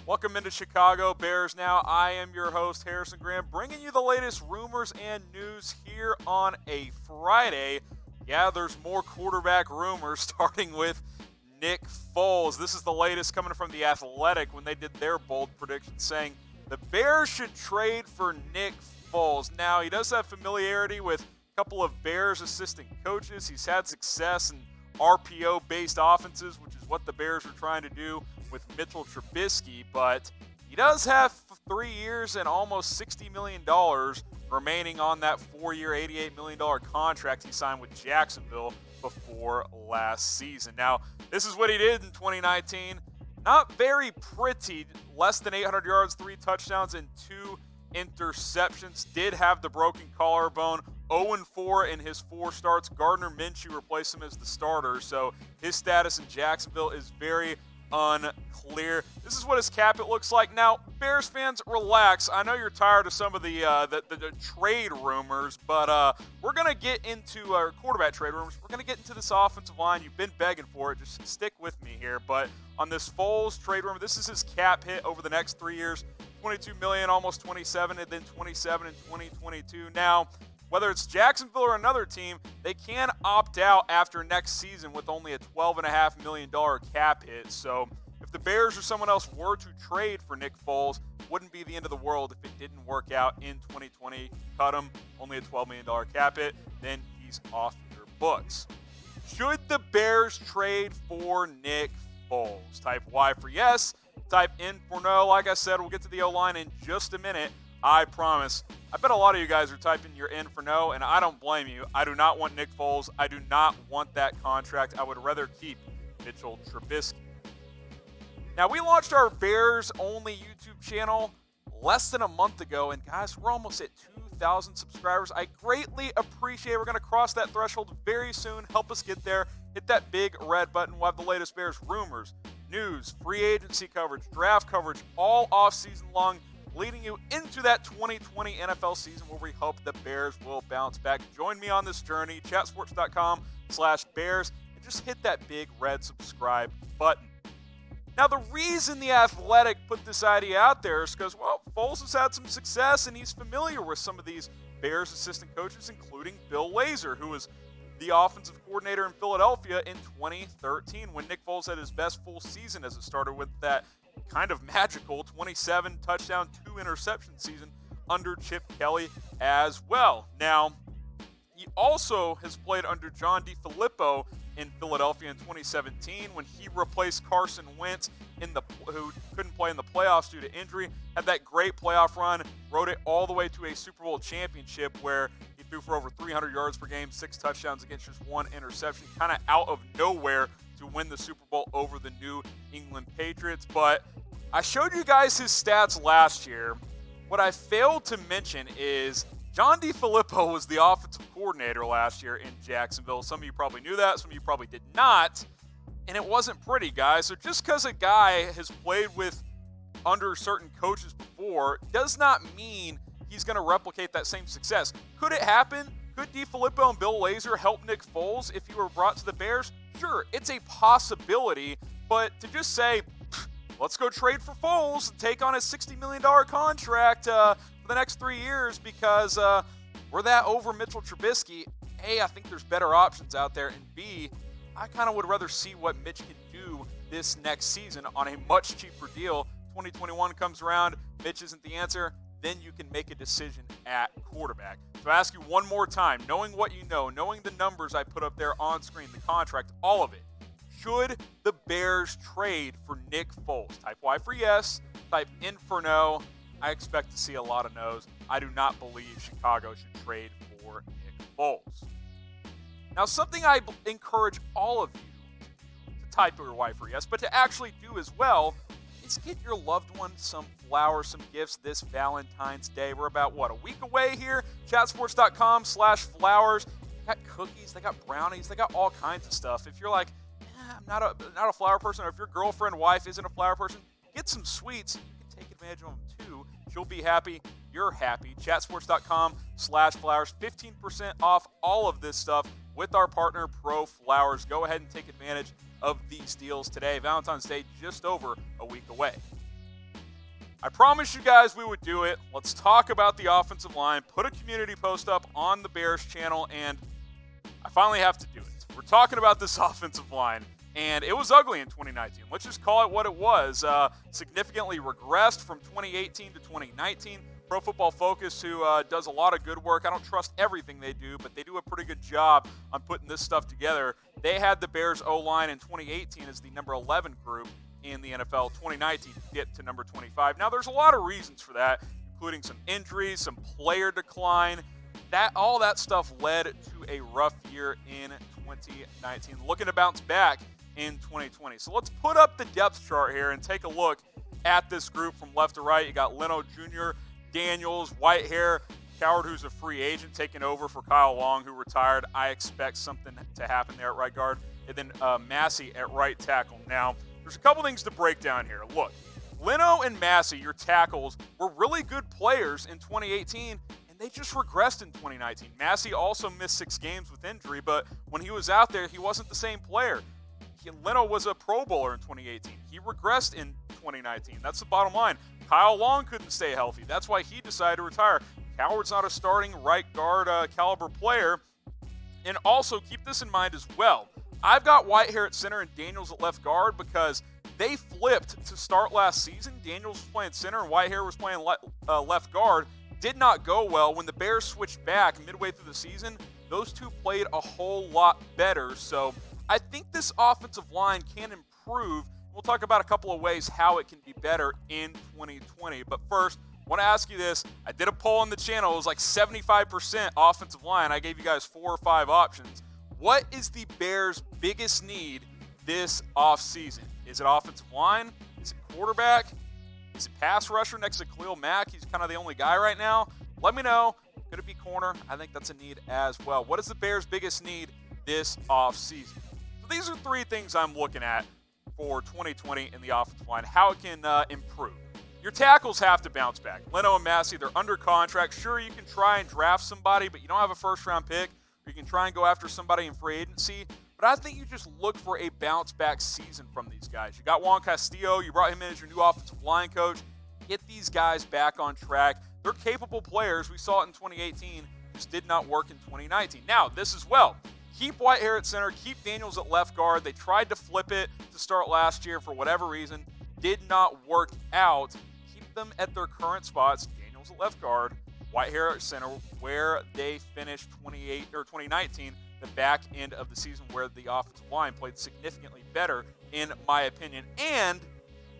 Welcome into Chicago Bears Now. I am your host, Harrison Graham, bringing you the latest rumors and news here on a Friday. Yeah, there's more quarterback rumors, starting with Nick Foles. This is the latest coming from The Athletic when they did their bold prediction, saying the Bears should trade for Nick Foles. Now, he does have familiarity with a couple of Bears assistant coaches. He's had success in RPO-based offenses, which is what the Bears are trying to do with Mitch Trubisky, but he does have 3 years and almost $60 million remaining on that 4-year, $88 million contract he signed with Jacksonville before last season. Now, this is what he did in 2019. Not very pretty, less than 800 yards, 3 touchdowns, and 2 interceptions. Did have the broken collarbone. 0-4 in his 4 starts. Gardner Minshew replaced him as the starter, so his status in Jacksonville is very unclear. This is what his cap it looks like. Now, Bears fans, relax. I know you're tired of some of the trade rumors, but we're going to get into our quarterback trade rumors. We're going to get into this offensive line. You've been begging for it. Just stick with me here. But on this Foles trade rumor, this is his cap hit over the next 3 years. $22 million, almost 27, and then 27 in 2022. Now, whether it's Jacksonville or another team, they can opt out after next season with only a $12.5 million cap hit. So if the Bears or someone else were to trade for Nick Foles, it wouldn't be the end of the world if it didn't work out in 2020. Cut him, only a $12 million cap hit, then he's off your books. Should the Bears trade for Nick Foles? Type Y for yes, type N for no. Like I said, we'll get to the O-line in just a minute. I promise. I bet a lot of you guys are typing your in for no, and I don't blame you. I do not want Nick Foles. I do not want that contract. I would rather keep Mitch Trubisky. Now, we launched our Bears-only YouTube channel less than a month ago, and guys, we're almost at 2,000 subscribers. I greatly appreciate it. We're going to cross that threshold very soon. Help us get there. Hit that big red button. We'll have the latest Bears rumors, news, free agency coverage, draft coverage, all off-season long, leading you into that 2020 NFL season where we hope the Bears will bounce back. Join me on this journey, chatsports.com/Bears, and just hit that big red subscribe button. Now, the reason The Athletic put this idea out there is because, well, Foles has had some success, and he's familiar with some of these Bears assistant coaches, including Bill Lazor, who was the offensive coordinator in Philadelphia in 2013 when Nick Foles had his best full season as a starter with that kind of magical 27 touchdown, 2 interception season under Chip Kelly as well. Now, he also has played under John DeFilippo in Philadelphia in 2017 when he replaced Carson Wentz who couldn't play in the playoffs due to injury. Had that great playoff run, rode it all the way to a Super Bowl championship where he threw for over 300 yards per game, 6 touchdowns against just 1 interception, kind of out of nowhere to win the Super Bowl over the New England Patriots. But I showed you guys his stats last year. What I failed to mention is John DeFilippo was the offensive coordinator last year in Jacksonville. Some of you probably knew that. Some of you probably did not. And it wasn't pretty, guys. So just because a guy has played under certain coaches before does not mean he's going to replicate that same success. Could it happen? Could DeFilippo and Bill Lazor help Nick Foles if he were brought to the Bears? Sure, it's a possibility, but to just say, let's go trade for Foles and take on a $60 million contract for the next 3 years because we're that over Mitchell Trubisky, A, I think there's better options out there, and B, I kind of would rather see what Mitch can do this next season on a much cheaper deal. 2021 comes around, Mitch isn't the answer, then you can make a decision at quarterback. So I ask you one more time, knowing what you know, knowing the numbers I put up there on screen, the contract, all of it, should the Bears trade for Nick Foles? Type Y for yes, type N for no. I expect to see a lot of no's. I do not believe Chicago should trade for Nick Foles. Now, something I encourage all of you to type your Y for yes, but to actually do as well, is get your loved one some flowers, some gifts this Valentine's Day. We're about, a week away here? Chatsports.com/flowers. They got cookies, they got brownies, they got all kinds of stuff. If you're like, I'm not a flower person, or if your girlfriend, wife isn't a flower person, get some sweets. You can take advantage of them too. She'll be happy. You're happy. Chatsports.com/flowers. 15% off all of this stuff with our partner, Pro Flowers. Go ahead and take advantage of these deals today. Valentine's Day just over a week away. I promised you guys we would do it. Let's talk about the offensive line. Put a community post up on the Bears channel, and I finally have to do it. We're talking about this offensive line, and it was ugly in 2019. Let's just call it what it was. Significantly regressed from 2018 to 2019. Pro Football Focus, who does a lot of good work. I don't trust everything they do, but they do a pretty good job on putting this stuff together. They had the Bears O-line in 2018 as the number 11 group in the NFL. 2019 to get to number 25. Now, there's a lot of reasons for that, including some injuries, some player decline. All that stuff led to a rough year in 2019. Looking to bounce back in 2020. So let's put up the depth chart here and take a look at this group from left to right. You got Leno Jr., Daniels, Whitehair, Coward, who's a free agent, taking over for Kyle Long, who retired. I expect something to happen there at right guard. And then Massey at right tackle. Now, there's a couple things to break down here. Look, Leno and Massey, your tackles, were really good players in 2018, and they just regressed in 2019. Massey also missed 6 games with injury, but when he was out there, he wasn't the same player. Leno was a Pro Bowler in 2018. He regressed in 2019. That's the bottom line. Kyle Long couldn't stay healthy. That's why he decided to retire. Coward's not a starting right guard caliber player. And also, keep this in mind as well. I've got Whitehair at center and Daniels at left guard because they flipped to start last season. Daniels was playing center and Whitehair was playing left guard. Did not go well. When the Bears switched back midway through the season, those two played a whole lot better. So I think this offensive line can improve. We'll talk about a couple of ways how it can be better in 2020. But first, I want to ask you this. I did a poll on the channel. It was like 75% offensive line. I gave you guys 4 or 5 options. What is the Bears' biggest need this offseason? Is it offensive line? Is it quarterback? Is it pass rusher next to Khalil Mack? He's kind of the only guy right now. Let me know. Could it be corner? I think that's a need as well. What is the Bears' biggest need this offseason? So these are 3 things I'm looking at for 2020 in the offensive line, how it can improve. Your tackles have to bounce back. Leno and Massey, they're under contract. Sure, you can try and draft somebody, but you don't have a first-round pick, or you can try and go after somebody in free agency. But I think you just look for a bounce-back season from these guys. You got Juan Castillo. You brought him in as your new offensive line coach. Get these guys back on track. They're capable players. We saw it in 2018. Just did not work in 2019. Now, this as well. Keep Whitehair at center. Keep Daniels at left guard. They tried to flip it to start last year for whatever reason. Did not work out. Keep them at their current spots. Daniels at left guard. Whitehair at center, where they finished 2019, the back end of the season, where the offensive line played significantly better, in my opinion. And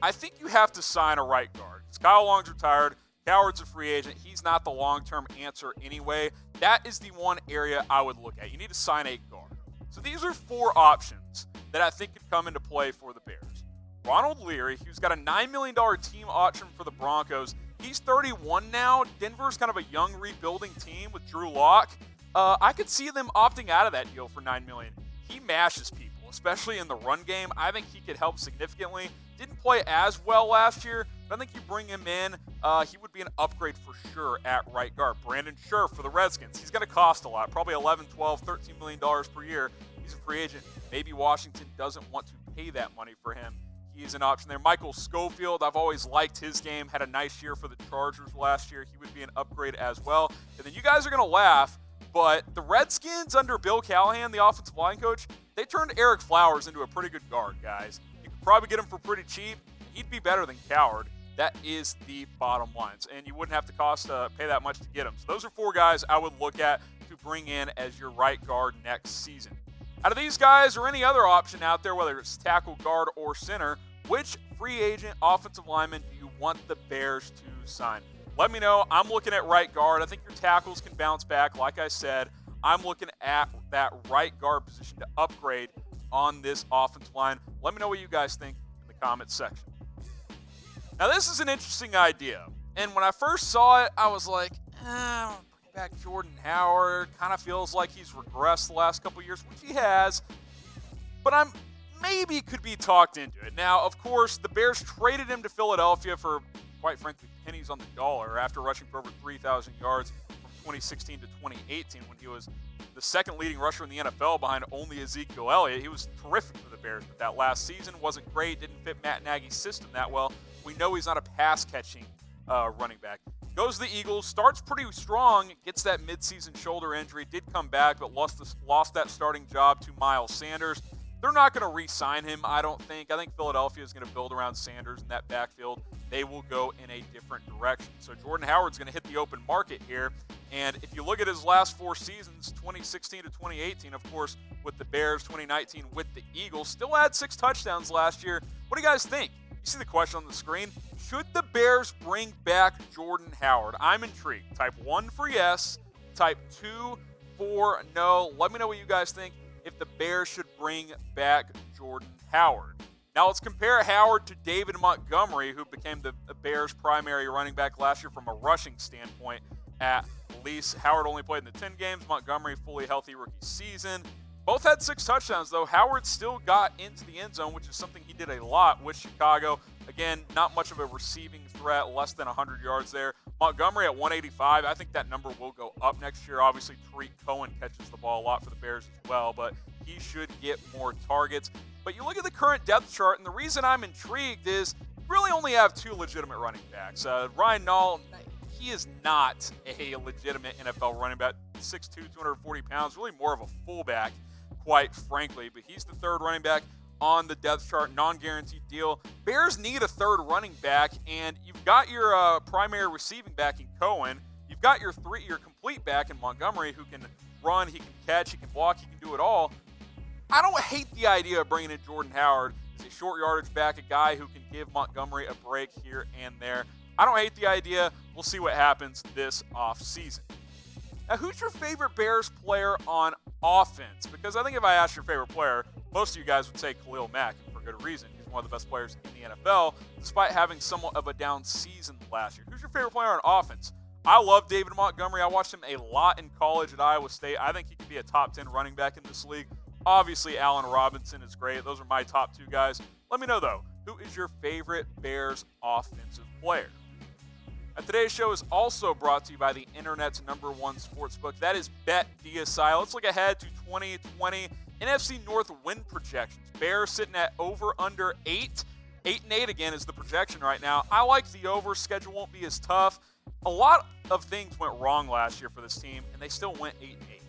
I think you have to sign a right guard. Kyle Long's retired. Coward's a free agent. He's not the long-term answer anyway. That is the one area I would look at. You need to sign a guard. So these are 4 options that I think could come into play for the Bears. Ronald Leary, who's got a $9 million team option for the Broncos. He's 31 now. Denver's kind of a young rebuilding team with Drew Lock. I could see them opting out of that deal for $9 million. He mashes people, especially in the run game. I think he could help significantly. Didn't play as well last year, but I think you bring him in, he would be an upgrade for sure at right guard. Brandon Scherf for the Redskins. He's going to cost a lot, probably $11, $12, $13 million per year. He's a free agent. Maybe Washington doesn't want to pay that money for him. He's an option there. Michael Schofield, I've always liked his game. Had a nice year for the Chargers last year. He would be an upgrade as well. And then you guys are going to laugh, but the Redskins under Bill Callahan, the offensive line coach, they turned Eric Flowers into a pretty good guard, guys. You could probably get him for pretty cheap. He'd be better than Coward. That is the bottom lines. And you wouldn't have to pay that much to get him. So those are 4 guys I would look at to bring in as your right guard next season. Out of these guys or any other option out there, whether it's tackle, guard, or center, which free agent offensive lineman do you want the Bears to sign? Let me know. I'm looking at right guard. I think your tackles can bounce back. Like I said, I'm looking at that right guard position to upgrade on this offensive line. Let me know what you guys think in the comments section. Now, this is an interesting idea. And when I first saw it, I was like, bring back Jordan Howard. Kind of feels like he's regressed the last couple years, which he has. But I'm maybe could be talked into it. Now, of course, the Bears traded him to Philadelphia for, quite frankly, pennies on the dollar after rushing for over 3,000 yards from 2016 to 2018 when he was the second leading rusher in the NFL behind only Ezekiel Elliott. He was terrific for the Bears, but that last season wasn't great, didn't fit Matt Nagy's system that well, We know he's not a pass-catching running back. Goes to the Eagles, starts pretty strong, gets that midseason shoulder injury, did come back, but lost that starting job to Miles Sanders. They're not going to re-sign him, I don't think. I think Philadelphia is going to build around Sanders in that backfield. They will go in a different direction. So Jordan Howard's going to hit the open market here. And if you look at his last 4 seasons, 2016 to 2018, of course, with the Bears, 2019 with the Eagles, still had 6 touchdowns last year. What do you guys think? You see the question on the screen. Should the Bears bring back Jordan Howard? I'm intrigued. Type 1 for yes. Type 2 for no. Let me know what you guys think if the Bears should bring back Jordan Howard. Now let's compare Howard to David Montgomery, who became the Bears' primary running back last year from a rushing standpoint at least. Howard only played in the 10 games. Montgomery, fully healthy rookie season. Both had 6 touchdowns, though. Howard still got into the end zone, which is something he did a lot with Chicago. Again, not much of a receiving threat, less than 100 yards there. Montgomery at 185. I think that number will go up next year. Obviously, Tarik Cohen catches the ball a lot for the Bears as well, but he should get more targets. But you look at the current depth chart, and the reason I'm intrigued is you really only have 2 legitimate running backs. Ryan Nall, he is not a legitimate NFL running back. 6'2", 240 pounds, really more of a fullback, quite frankly. But he's the 3rd running back on the depth chart, non-guaranteed deal. Bears need a 3rd running back, and you've got your primary receiving back in Cohen. You've got your complete back in Montgomery, who can run, he can catch, he can block, he can do it all. I don't hate the idea of bringing in Jordan Howard as a short yardage back, a guy who can give Montgomery a break here and there. I don't hate the idea. We'll see what happens this offseason. Now, who's your favorite Bears player on offense? Because I think if I asked your favorite player, most of you guys would say Khalil Mack, and for good reason. He's one of the best players in the NFL, despite having somewhat of a down season last year. Who's your favorite player on offense? I love David Montgomery. I watched him a lot in college at Iowa State. I think he could be a top 10 running back in this league. Obviously, Allen Robinson is great. Those are my top 2 guys. Let me know, though, who is your favorite Bears offensive player? Now, today's show is also brought to you by the internet's #1 sportsbook. That is BetDSI. Let's look ahead to 2020 NFC North win projections. Bears sitting at over under 8. 8-8 again is the projection right now. I like the over. Schedule won't be as tough. A lot of things went wrong last year for this team, and they still went 8-8.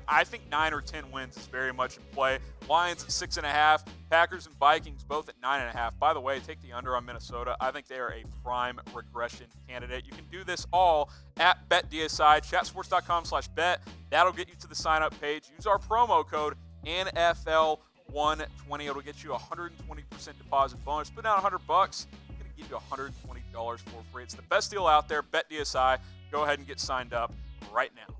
I think 9 or 10 wins is very much in play. Lions at 6.5. Packers and Vikings both at 9.5. By the way, take the under on Minnesota. I think they are a prime regression candidate. You can do this all at BetDSI. Chatsports.com/bet. That'll get you to the sign-up page. Use our promo code NFL120. It'll get you a 120% deposit bonus. Put down $100. I'm going to give you $120 for free. It's the best deal out there. BetDSI. Go ahead and get signed up right now.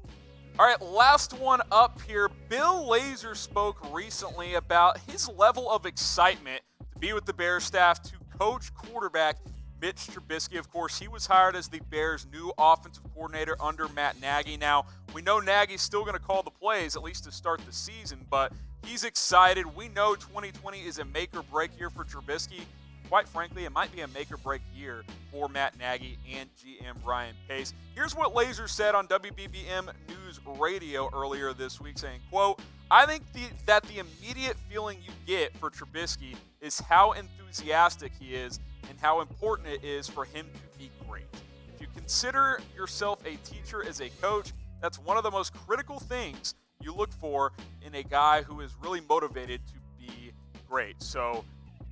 All right, last one up here. Bill Lazor spoke recently about his level of excitement to be with the Bears staff to coach quarterback Mitch Trubisky. Of course, he was hired as the Bears' new offensive coordinator under Matt Nagy. Now, we know Nagy's still going to call the plays, at least to start the season, but he's excited. We know 2020 is a make-or-break year for Trubisky. Quite frankly, it might be a make-or-break year for Matt Nagy and GM Ryan Pace. Here's what Lazor said on WBBM News Radio earlier this week, saying, quote, I think that the immediate feeling you get for Trubisky is how enthusiastic he is and how important it is for him to be great. If you consider yourself a teacher as a coach, that's one of the most critical things you look for in a guy who is really motivated to be great. So,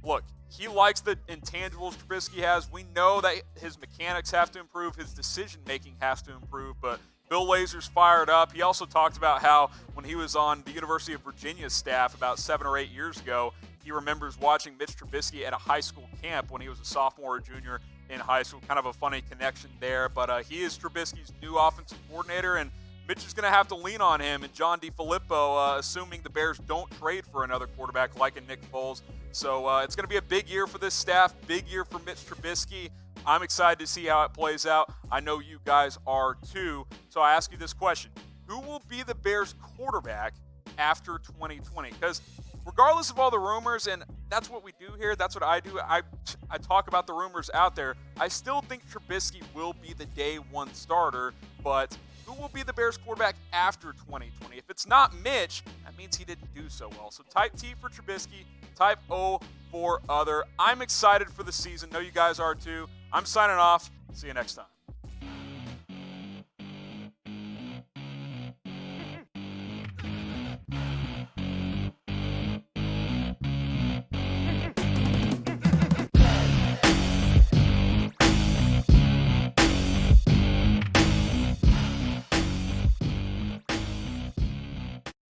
look, he likes the intangibles Trubisky has. We know that his mechanics have to improve. His decision-making has to improve. But Bill Lazor's fired up. He also talked about how when he was on the University of Virginia's staff about 7 or 8 years ago, he remembers watching Mitch Trubisky at a high school camp when he was a sophomore or junior in high school. Kind of a funny connection there. But he is Trubisky's new offensive coordinator, and Mitch is going to have to lean on him and John DeFilippo, assuming the Bears don't trade for another quarterback like a Nick Foles. So it's going to be a big year for this staff, big year for Mitch Trubisky. I'm excited to see how it plays out. I know you guys are too. So I ask you this question. Who will be the Bears quarterback after 2020? Because regardless of all the rumors, and that's what we do here, that's what I do, I talk about the rumors out there, I still think Trubisky will be the day one starter, but who will be the Bears quarterback after 2020? If it's not Mitch, that means he didn't do so well. So type T for Trubisky, type O for other. I'm excited for the season. Know you guys are too. I'm signing off. See you next time.